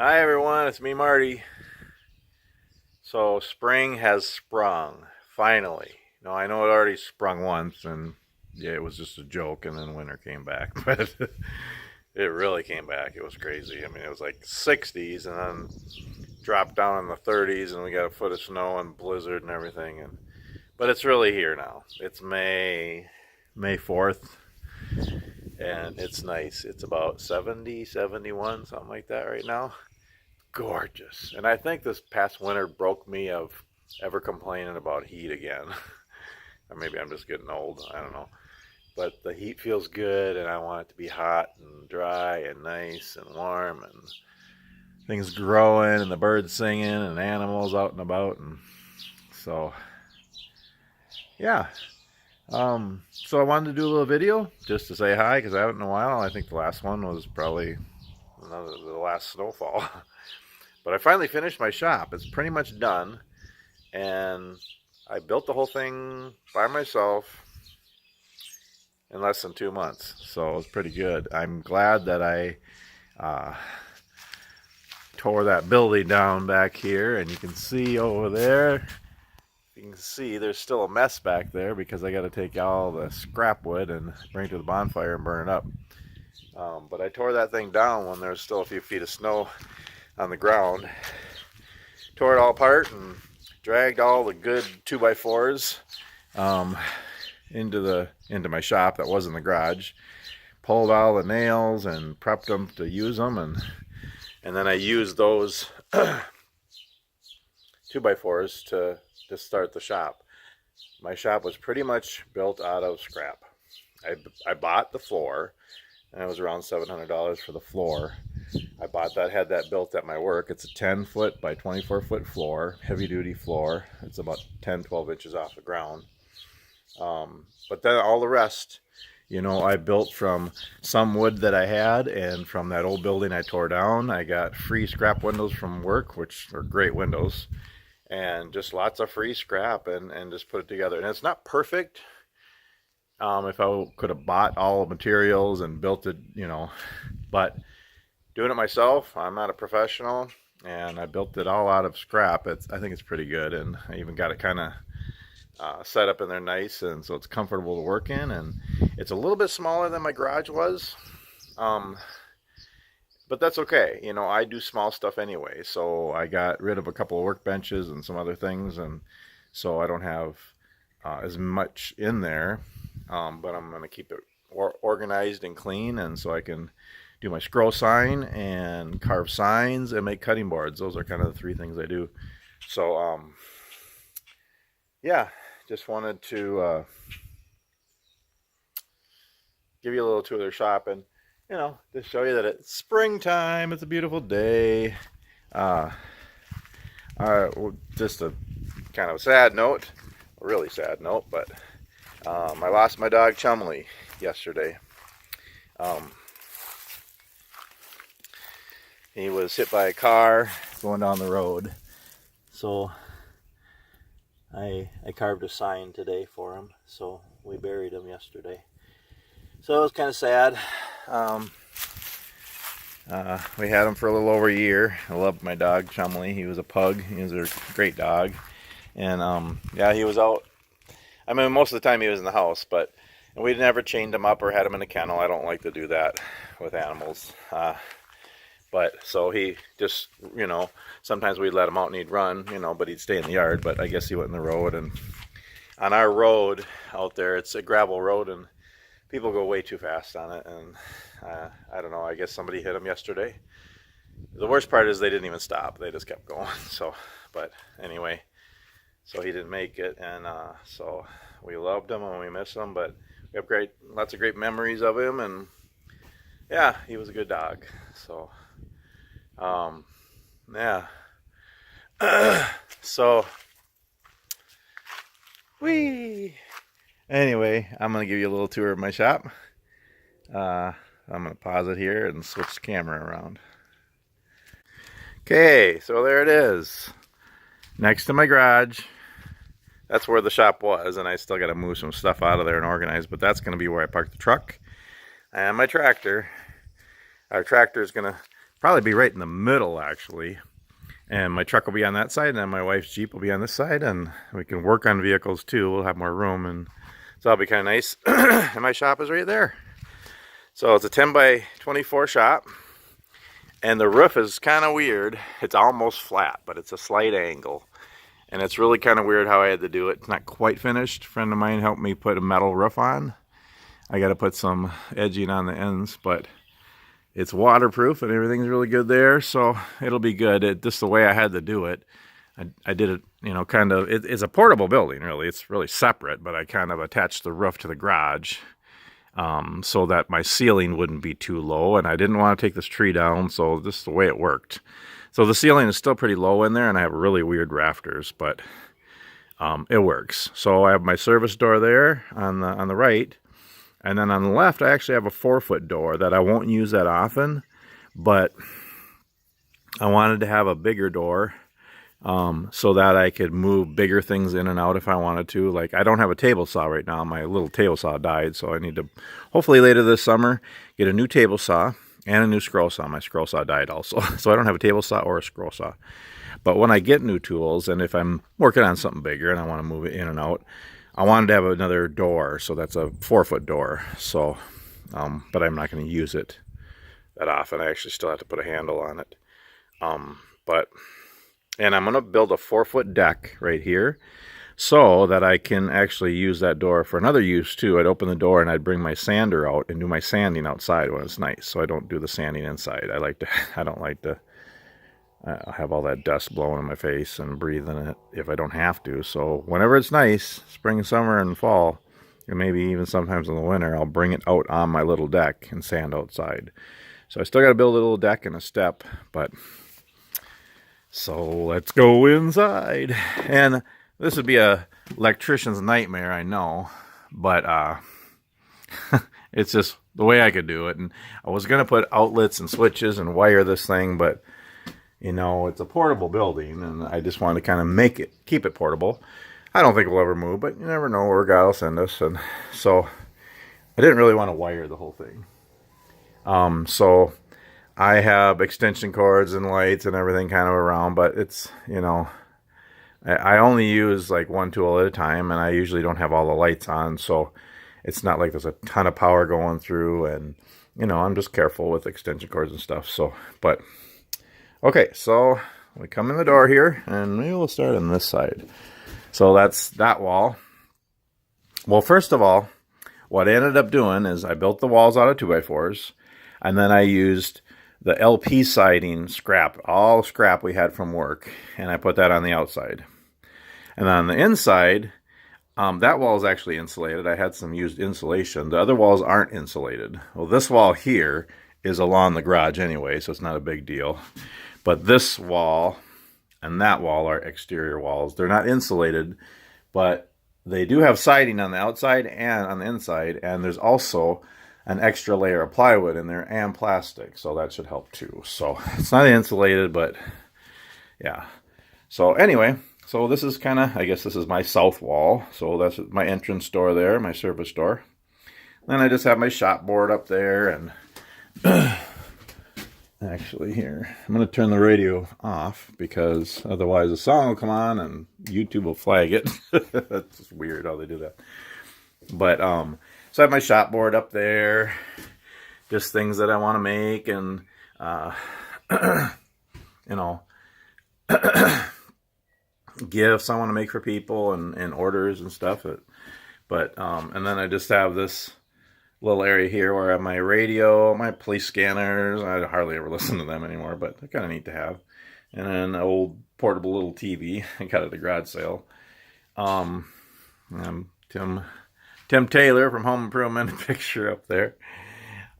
Hi everyone, it's me Marty. So spring has sprung, finally. No, I know it already sprung once and yeah, it was just a joke and then winter came back, but it really came back. It was crazy. I mean, it was like 60s and then dropped down in the 30s and we got a foot of snow and blizzard and everything but it's really here now. It's May 4th and it's nice. It's about 70, 71, something like that right now. Gorgeous. And I think this past winter broke me of ever complaining about heat again. Or maybe I'm just getting old. I don't know. But the heat feels good, and I want it to be hot and dry and nice and warm, and things growing, and the birds singing, and animals out and about. And so, yeah. So I wanted to do a little video just to say hi because I haven't in a while. I think the last one was probably the last snowfall. But I finally finished my shop. It's pretty much done. And I built the whole thing by myself in less than 2 months. So it was pretty good. I'm glad that I tore that building down back here. And you can see over there, you can see there's still a mess back there because I got to take all the scrap wood and bring it to the bonfire and burn it up. But I tore that thing down when there was still a few feet of snow on the ground. Tore it all apart and dragged all the good 2x4s into my shop that was in the garage. Pulled all the nails and prepped them to use them, and then I used those 2x4s to start the shop. My shop was pretty much built out of scrap. I bought the floor, and it was around $700 for the floor. I bought that, had that built at my work. It's a 10-foot by 24-foot floor, heavy-duty floor. It's about 10, 12 inches off the ground. But then all the rest, I built from some wood that I had and from that old building I tore down. I got free scrap windows from work, which are great windows, and just lots of free scrap and just put it together. And it's not perfect. If I could have bought all the materials and built it, but doing it myself, I'm not a professional, and I built it all out of scrap. I think it's pretty good, and I even got it kind of set up in there nice, and so it's comfortable to work in, and it's a little bit smaller than my garage was, but that's okay. I do small stuff anyway, so I got rid of a couple of workbenches and some other things, and so I don't have as much in there, but I'm going to keep it organized and clean, and so I can do my scroll sign and carve signs and make cutting boards. Those are kind of the three things I do. So, yeah, just wanted to give you a little tour of their shop and, to show you that it's springtime. It's a beautiful day. Just a kind of a sad note, a really sad note, but I lost my dog Chumley yesterday. He was hit by a car going down the road. So I carved a sign today for him. So we buried him yesterday. So it was kind of sad. We had him for a little over a year. I loved my dog Chumley. He was a pug. He was a great dog. And yeah, he was out. I mean, most of the time he was in the house, but we never chained him up or had him in a kennel. I don't like to do that with animals. But so he just, sometimes we'd let him out and he'd run, but he'd stay in the yard. But I guess he went in the road. And on our road out there, it's a gravel road and people go way too fast on it. And I don't know, I guess somebody hit him yesterday. The worst part is they didn't even stop. They just kept going. So, but anyway, so he didn't make it. And so we loved him and we miss him. But we have lots of great memories of him. And yeah, he was a good dog. So. Yeah. So, anyway, I'm going to give you a little tour of my shop. I'm going to pause it here and switch the camera around. Okay, so there it is. Next to my garage. That's where the shop was, and I still got to move some stuff out of there and organize, but that's going to be where I park the truck and my tractor. Our tractor is going to probably be right in the middle actually. And my truck will be on that side, and then my wife's Jeep will be on this side, and we can work on vehicles too. We'll have more room, and so that'll be kind of nice. And my shop is right there. So it's a 10 by 24 shop, and the roof is kind of weird. It's almost flat, but it's a slight angle. And it's really kind of weird how I had to do it. It's not quite finished. A friend of mine helped me put a metal roof on. I got to put some edging on the ends, but it's waterproof and everything's really good there, so it'll be good. Just the way I had to do it. I did it, you know, kind of, it's a portable building, really. It's really separate, but I kind of attached the roof to the garage so that my ceiling wouldn't be too low, and I didn't want to take this tree down, so this is the way it worked. So the ceiling is still pretty low in there, and I have really weird rafters, but it works. So I have my service door there on the right. And then on the left, I actually have a 4-foot door that I won't use that often, but I wanted to have a bigger door so that I could move bigger things in and out if I wanted to. Like, I don't have a table saw right now. My little table saw died, so I need to, hopefully later this summer, get a new table saw and a new scroll saw. My scroll saw died also, so I don't have a table saw or a scroll saw. But when I get new tools, and if I'm working on something bigger and I want to move it in and out, I wanted to have another door, so that's a 4-foot door. So, but I'm not going to use it that often. I actually still have to put a handle on it. And I'm going to build a 4-foot deck right here, so that I can actually use that door for another use too. I'd open the door and I'd bring my sander out and do my sanding outside when it's nice. So I don't do the sanding inside. I don't like to have all that dust blowing in my face and breathing it if I don't have to. So whenever it's nice, spring, summer, and fall, and maybe even sometimes in the winter, I'll bring it out on my little deck and sand outside. So I still got to build a little deck and a step, but so let's go inside. And this would be a electrician's nightmare, I know, but it's just the way I could do it. And I was going to put outlets and switches and wire this thing, but you know, it's a portable building, and I just wanted to kind of keep it portable. I don't think we'll ever move, but you never know where God will send us. And so I didn't really want to wire the whole thing. So I have extension cords and lights and everything kind of around, but it's, you know, I only use like one tool at a time, and I usually don't have all the lights on, so it's not like there's a ton of power going through, and, you know, I'm just careful with extension cords and stuff. So, but okay, so we come in the door here, and maybe we'll start on this side. So that's that wall. Well, first of all, what I ended up doing is I built the walls out of 2x4s, and then I used the LP siding scrap, all scrap we had from work, and I put that on the outside. And on the inside, that wall is actually insulated. I had some used insulation. The other walls aren't insulated. Well, this wall here is along the garage anyway, so it's not a big deal. But this wall and that wall are exterior walls. They're not insulated, but they do have siding on the outside and on the inside, and there's also an extra layer of plywood in there and plastic, so that should help too. So it's not insulated, but yeah. So anyway, so this is kind of, I guess this is my south wall. So that's my entrance door there, my service door. Then I just have my shop board up there, and actually here, I'm going to turn the radio off because otherwise the song will come on and YouTube will flag it. That's just weird how they do that. But so I have my shop board up there, just things that I want to make, and you know, gifts I want to make for people, and orders and stuff. But and then I just have this little area here where I have my radio, my police scanners. I hardly ever listen to them anymore, but they're kind of neat to have. And then an old portable little TV I got at the garage sale. Tim Taylor from Home Improvement, picture up there.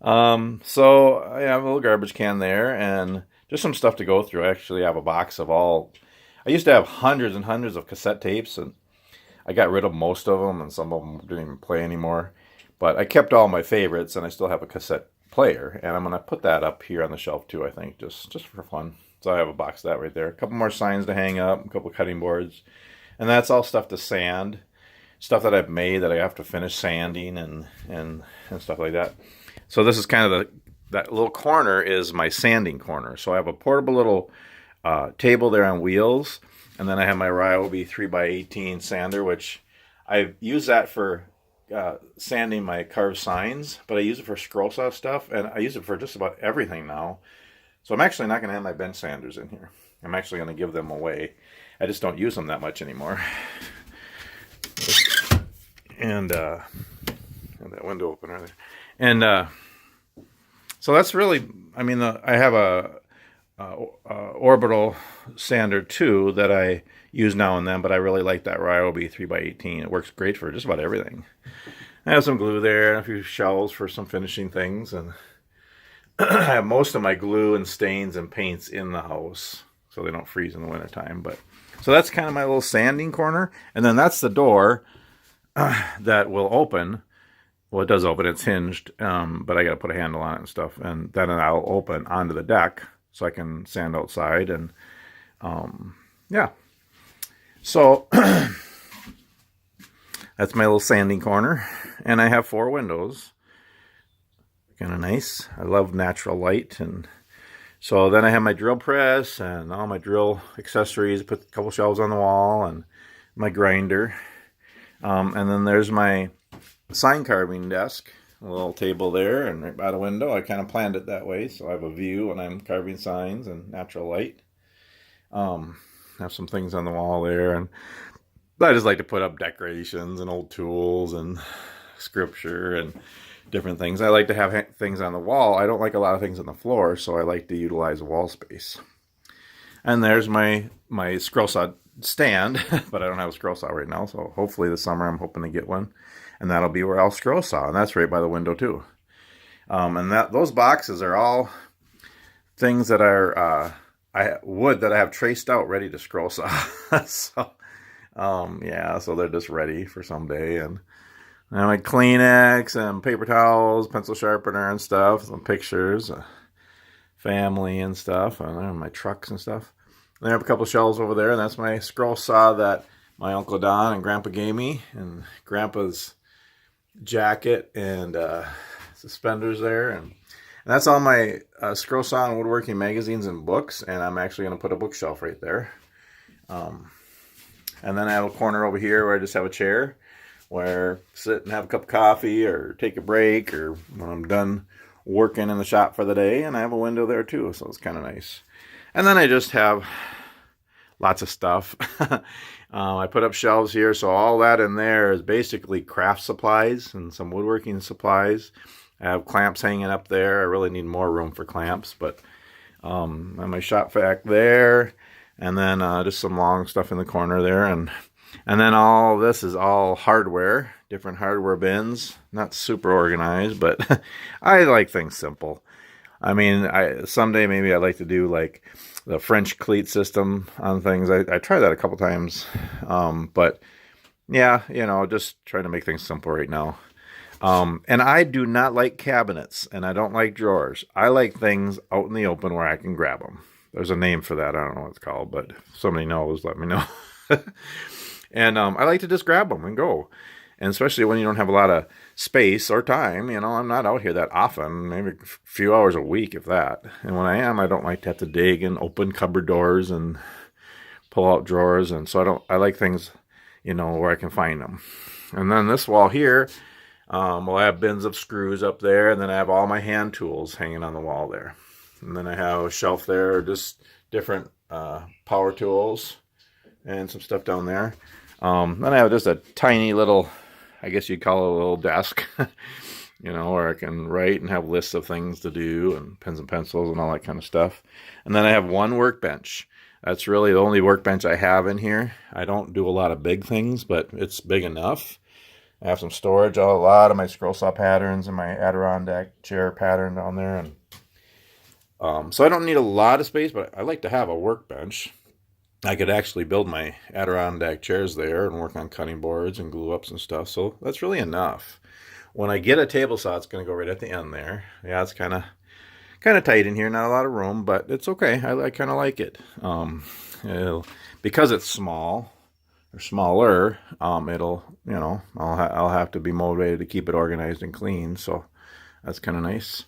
So I have a little garbage can there, and just some stuff to go through. I actually have a box of all. I used to have hundreds and hundreds of cassette tapes, and I got rid of most of them, and some of them didn't even play anymore. But I kept all my favorites, and I still have a cassette player, and I'm going to put that up here on the shelf too, I think, just for fun. So I have a box of that right there. A couple more signs to hang up, a couple of cutting boards. And that's all stuff to sand. Stuff that I've made that I have to finish sanding and stuff like that. So this is kind of that little corner is my sanding corner. So I have a portable little table there on wheels, and then I have my Ryobi 3x18 sander, which I use that for sanding my carved signs, but I use it for scroll saw stuff, and I use it for just about everything now. So I'm actually not going to have my bench sanders in here. I'm actually going to give them away. I just don't use them that much anymore. And that window opener there. And so that's really, I mean, I have a orbital sander too that I use now and then, but I really like that Ryobi 3x18. It works great for just about everything. I have some glue there and a few shells for some finishing things, and I have most of my glue and stains and paints in the house so they don't freeze in the wintertime. But so that's kind of my little sanding corner, and then that's the door that will open. Well, it does open. It's hinged, but I got to put a handle on it and stuff, and then I'll open onto the deck so I can sand outside. And yeah, so that's my little sanding corner, and I have 4 windows. Kind of nice. I love natural light. And so then I have my drill press and all my drill accessories. Put a couple shelves on the wall and my grinder. And then there's my sign carving desk, a little table there, and right by the window. I kind of planned it that way, so I have a view when I'm carving signs and natural light. Have some things on the wall there, and I just like to put up decorations and old tools and scripture and different things. I like to have things on the wall. I don't like a lot of things on the floor, so I like to utilize wall space. And there's my scroll saw stand, but I don't have a scroll saw right now, so hopefully this summer I'm hoping to get one, and that'll be where I'll scroll saw, and that's right by the window too. And those boxes are all things that are wood that I have traced out ready to scroll saw. So yeah, so they're just ready for someday. And I have my Kleenex and paper towels, pencil sharpener and stuff, some pictures, family and stuff, and my trucks and stuff. And I have a couple shelves over there, and that's my scroll saw that my Uncle Don and Grandpa gave me, and Grandpa's jacket and suspenders there. And that's all my scroll saw and woodworking magazines and books, and I'm actually going to put a bookshelf right there. And then I have a corner over here where I just have a chair where sit and have a cup of coffee or take a break, or when I'm done working in the shop for the day. And I have a window there too, so it's kind of nice. And then I just have lots of stuff. I put up shelves here, so all that in there is basically craft supplies and some woodworking supplies. I have clamps hanging up there. I really need more room for clamps, but and my shop vac there, and then just some long stuff in the corner there, and then all this is all hardware, different hardware bins. Not super organized, but I like things simple. I mean, someday maybe I'd like to do like the French cleat system on things. I tried that a couple times, but yeah, just trying to make things simple right now. And I do not like cabinets, and I don't like drawers. I like things out in the open where I can grab them. There's a name for that. I don't know what it's called, but if somebody knows, let me know. And I like to just grab them and go. And especially when you don't have a lot of space or time, I'm not out here that often, maybe a few hours a week, if that. And when I am, I don't like to have to dig and open cupboard doors and pull out drawers. And so I like things, where I can find them. And then this wall here, I have bins of screws up there, and then I have all my hand tools hanging on the wall there. And then I have a shelf there, just different power tools and some stuff down there. Then I have just a tiny little, I guess you'd call it a little desk, where I can write and have lists of things to do and pens and pencils and all that kind of stuff. And then I have one workbench. That's really the only workbench I have in here. I don't do a lot of big things, but it's big enough. I have some storage, a lot of my scroll saw patterns and my Adirondack chair pattern down there. And so I don't need a lot of space, but I like to have a workbench. I could actually build my Adirondack chairs there and work on cutting boards and glue ups and stuff. So that's really enough. When I get a table saw, it's going to go right at the end there. Yeah, it's kind of tight in here. Not a lot of room, but it's okay. I kind of like it. Because it's small or smaller, it'll, I'll have to be motivated to keep it organized and clean. So that's kind of nice.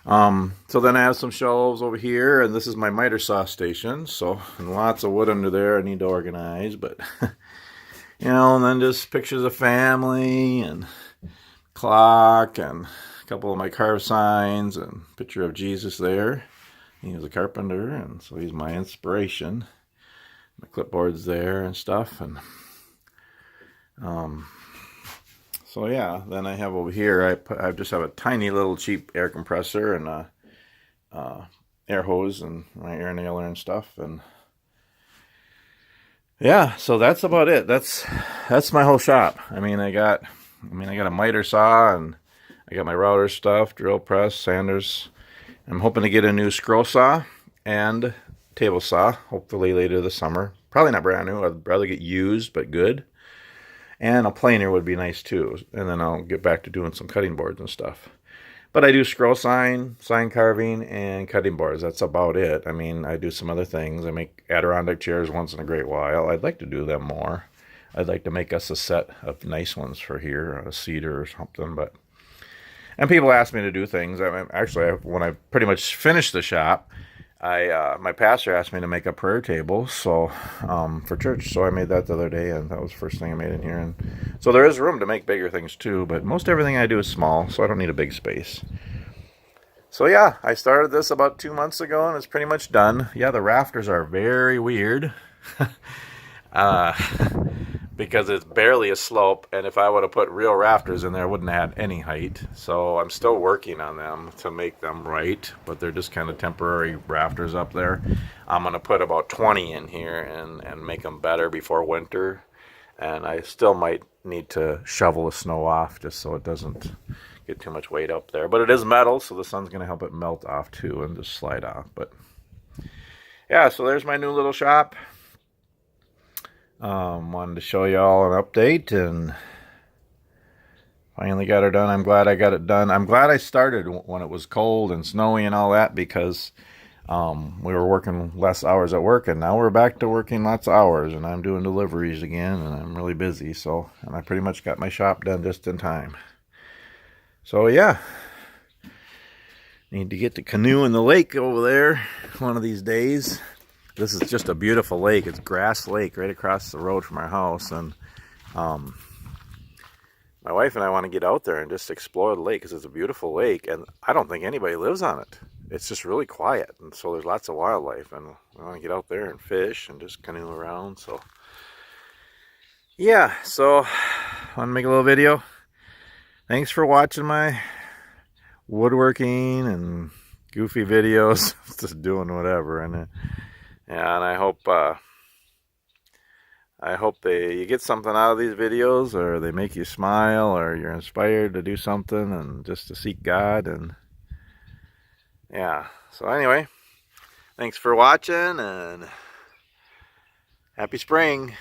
So then I have some shelves over here, and this is my miter saw station. So, and lots of wood under there I need to organize, but you know, and then just pictures of family and clock and a couple of my carved signs and picture of Jesus there. He was a carpenter, and so he's my inspiration. My clipboard's there and stuff, and so yeah. Then I have over here, I just have a tiny little cheap air compressor and a air hose and my air nailer and stuff, and yeah. So that's about it. That's my whole shop. I mean, I got a miter saw, and I got my router stuff, drill press, sanders. I'm hoping to get a new scroll saw and table saw, hopefully later this summer. Probably not brand new. I'd rather get used, but good. And a planer would be nice too. And then I'll get back to doing some cutting boards and stuff. But I do scroll sign carving, and cutting boards. That's about it. I mean, I do some other things. I make Adirondack chairs once in a great while. I'd like to do them more. I'd like to make us a set of nice ones for here, a cedar or something, but... And people ask me to do things. I mean, actually, when I pretty much finished the shop, my pastor asked me to make a prayer table, so for church. So I made that the other day, and that was the first thing I made in here. And so there is room to make bigger things too, but most everything I do is small, so I don't need a big space. So yeah, I started this about 2 months ago, and it's pretty much done. Yeah, the rafters are very weird. Because it's barely a slope, and if I would have put real rafters in there, I wouldn't have had any height. So I'm still working on them to make them right, but they're just kind of temporary rafters up there. I'm going to put about 20 in here and make them better before winter. And I still might need to shovel the snow off just so it doesn't get too much weight up there. But it is metal, so the sun's going to help it melt off too and just slide off. But yeah, so there's my new little shop. Wanted to show you all an update, and finally got her done. I'm glad I got it done. I'm glad I started when it was cold and snowy and all that, because we were working less hours at work, and now we're back to working lots of hours, and I'm doing deliveries again, and I'm really busy. So, and I pretty much got my shop done just in time. So yeah, need to get to canoe in the lake over there one of these days. This is just a beautiful lake. It's Grass Lake right across the road from our house. And my wife and I want to get out there and just explore the lake because it's a beautiful lake. And I don't think anybody lives on it. It's just really quiet. And so there's lots of wildlife. And we want to get out there and fish and just canoe around. So yeah, so I want to make a little video. Thanks for watching my woodworking and goofy videos. Just doing whatever. And I hope you get something out of these videos, or they make you smile, or you're inspired to do something and just to seek God. And yeah, so anyway, thanks for watching, and happy spring.